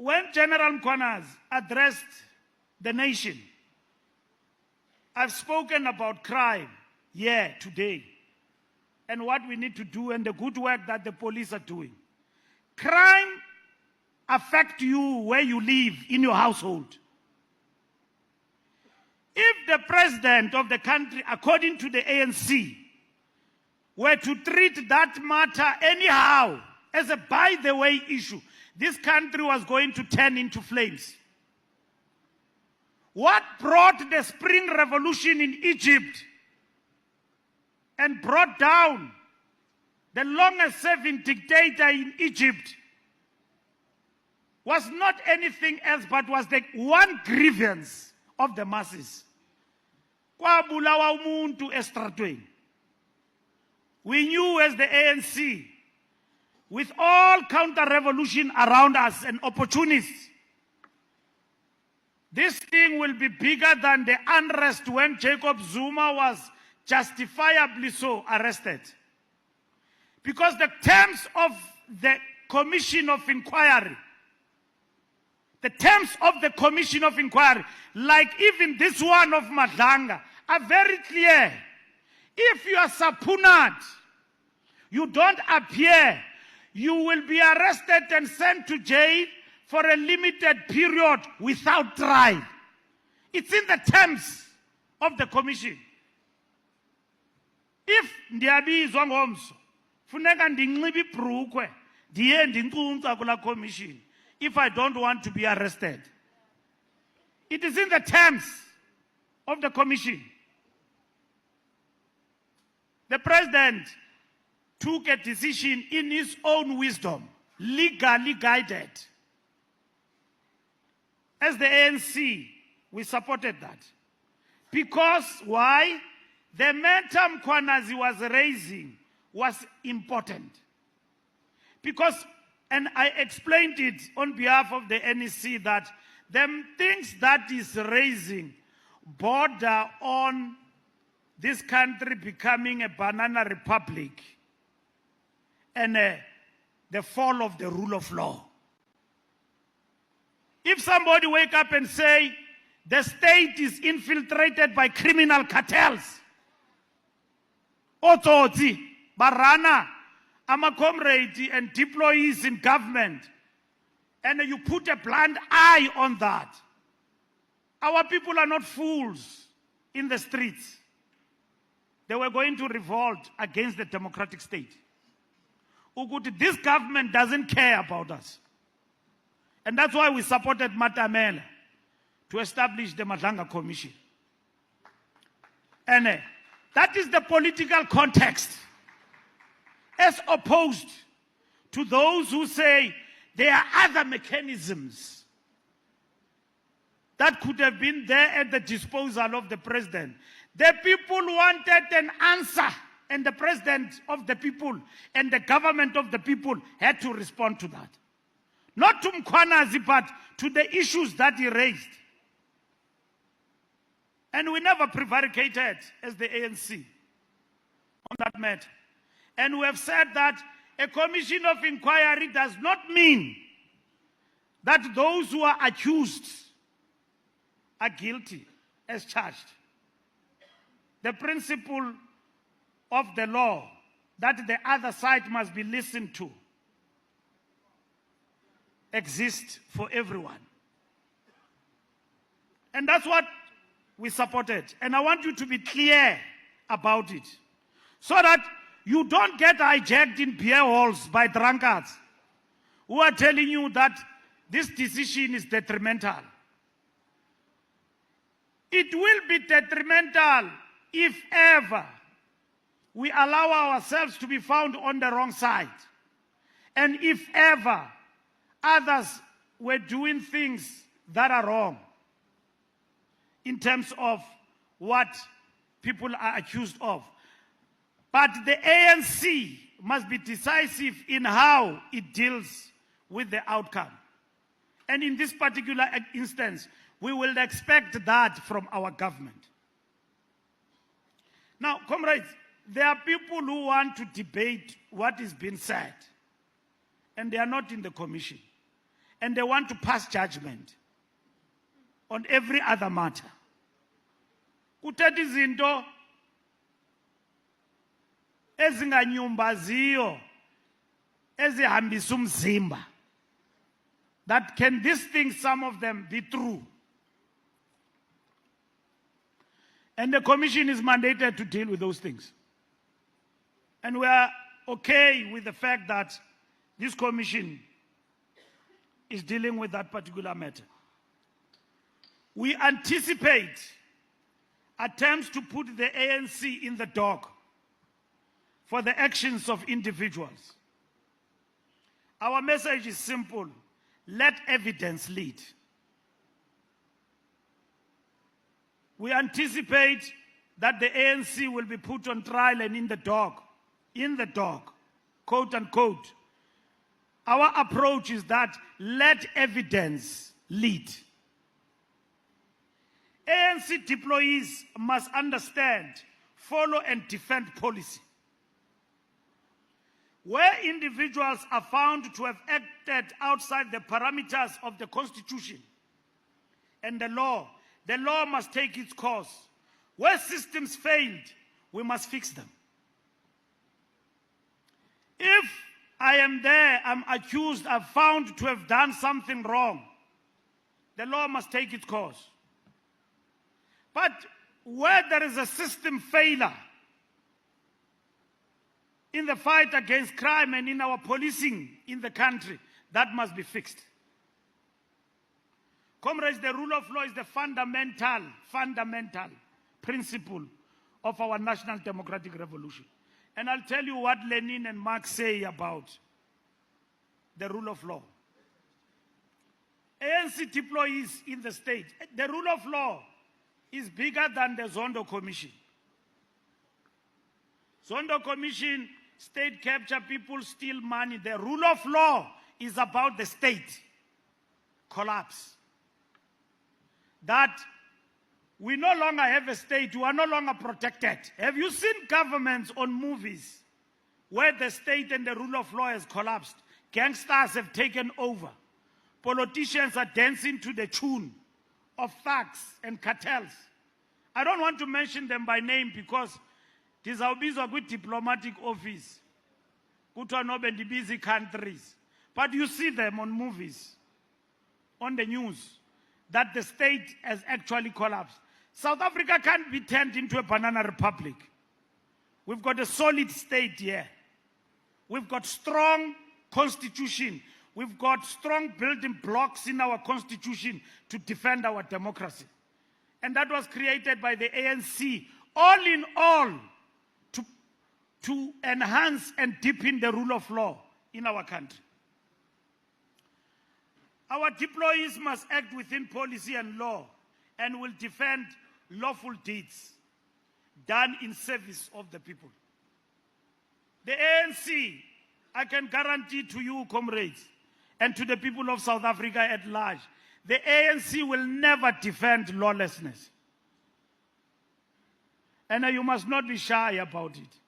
when General Mkhwanazi addressed the nation, I've spoken about crime here today and what we need to do and the good work that the police are doing. Crime affects you where you live in your household. If the president of the country, according to the ANC, were to treat that matter anyhow as a by-the-way issue, this country was going to turn into flames. What brought the Spring Revolution in Egypt and brought down the longest-serving dictator in Egypt was not anything else but was the one grievance of the masses. Kwabulawa umuntu estratweni. We knew as the ANC, with all counter-revolution around us and opportunists, this thing will be bigger than the unrest when Jacob Zuma was justifiably so arrested. Because the terms of the Commission of Inquiry, like even this one of Madlanga, are very clear. If you are subpoenaed, you don't appear, you will be arrested and sent to jail for a limited period without trial. It's in the terms of the commission. If ndiyabizwa ngomso, funeka ndinxibe ibhrukwe, ndiye ndinkunca kula commission if I don't want to be arrested. It is in the terms of the commission. The president took a decision in his own wisdom, legally guided. As the ANC, we supported that. Because why? The matter Mkhwanazi was raising was important. Because, and I explained it on behalf of the NEC, that the things that is raising border on this country becoming a banana republic and the fall of the rule of law. If somebody wake up and say the state is infiltrated by criminal cartels, Ototi, Barana, comrade and deployees in government, and you put a blind eye on that, our people are not fools in the streets. They were going to revolt against the democratic state. This government doesn't care about us. And that's why we supported Matamela to establish the Madlanga Commission. And that is the political context, as opposed to those who say there are other mechanisms that could have been there at the disposal of the president. The people wanted an answer, and the president of the people and the government of the people had to respond to that. Not to Mkhwanazi, but to the issues that he raised. And we never prevaricated as the ANC on that matter. And we have said that a commission of inquiry does not mean that those who are accused are guilty as charged. The principle of the law that the other side must be listened to exists for everyone. And that's what we supported. And I want you to be clear about it, so that you don't get hijacked in beer halls by drunkards who are telling you that this decision is detrimental. It will be detrimental if ever we allow ourselves to be found on the wrong side. And if ever others were doing things that are wrong in terms of what people are accused of. But the ANC must be decisive in how it deals with the outcome. And in this particular instance, we will expect that from our government. Now, comrades, there are people who want to debate what is being said, and they are not in the commission. and they want to pass judgment on every other matter. Kuthetha izinto ezinganyumbaziyo ezihambisa umzimba. That can these things, some of them, be true? And the commission is mandated to deal with those things. And we are okay with the fact that this commission is dealing with that particular matter. We anticipate attempts to put the ANC in the dock for the actions of individuals. Our message is simple. Let evidence lead. We anticipate that the ANC will be put on trial and in the dock, quote unquote. Our approach is that let evidence lead. ANC deployees must understand, follow and defend policy. Where individuals are found to have acted outside the parameters of the Constitution and the law must take its course. Where systems failed, we must fix them. If I am there, I'm accused, I'm found to have done something wrong, the law must take its course. But where there is a system failure in the fight against crime and in our policing in the country, that must be fixed. Comrades, the rule of law is the fundamental principle of our national democratic revolution. And I'll tell you what Lenin and Marx say about the rule of law. ANC deployees in the state, the rule of law is bigger than the Zondo Commission. Zondo Commission, state capture, people steal money. The rule of law is about the state collapse. That we no longer have a state, we are no longer protected. Have you seen governments on movies where the state and the rule of law has collapsed? Gangsters have taken over. Politicians are dancing to the tune of thugs and cartels. I don't want to mention them by name because ndizawubizwa kwi-diplomatic office kuthiwa nobe busy countries. But you see them on movies, on the news, that the state has actually collapsed. South Africa can't be turned into a banana republic. We've got a solid state here. We've got strong constitution. We've got strong building blocks in our constitution to defend our democracy. And that was created by the ANC, all in all, to enhance and deepen the rule of law in our country. Our deployees must act within policy and law and will defend lawful deeds done in service of the people. The ANC, I can guarantee to you, comrades, and to the people of South Africa at large, the ANC will never defend lawlessness. And you must not be shy about it.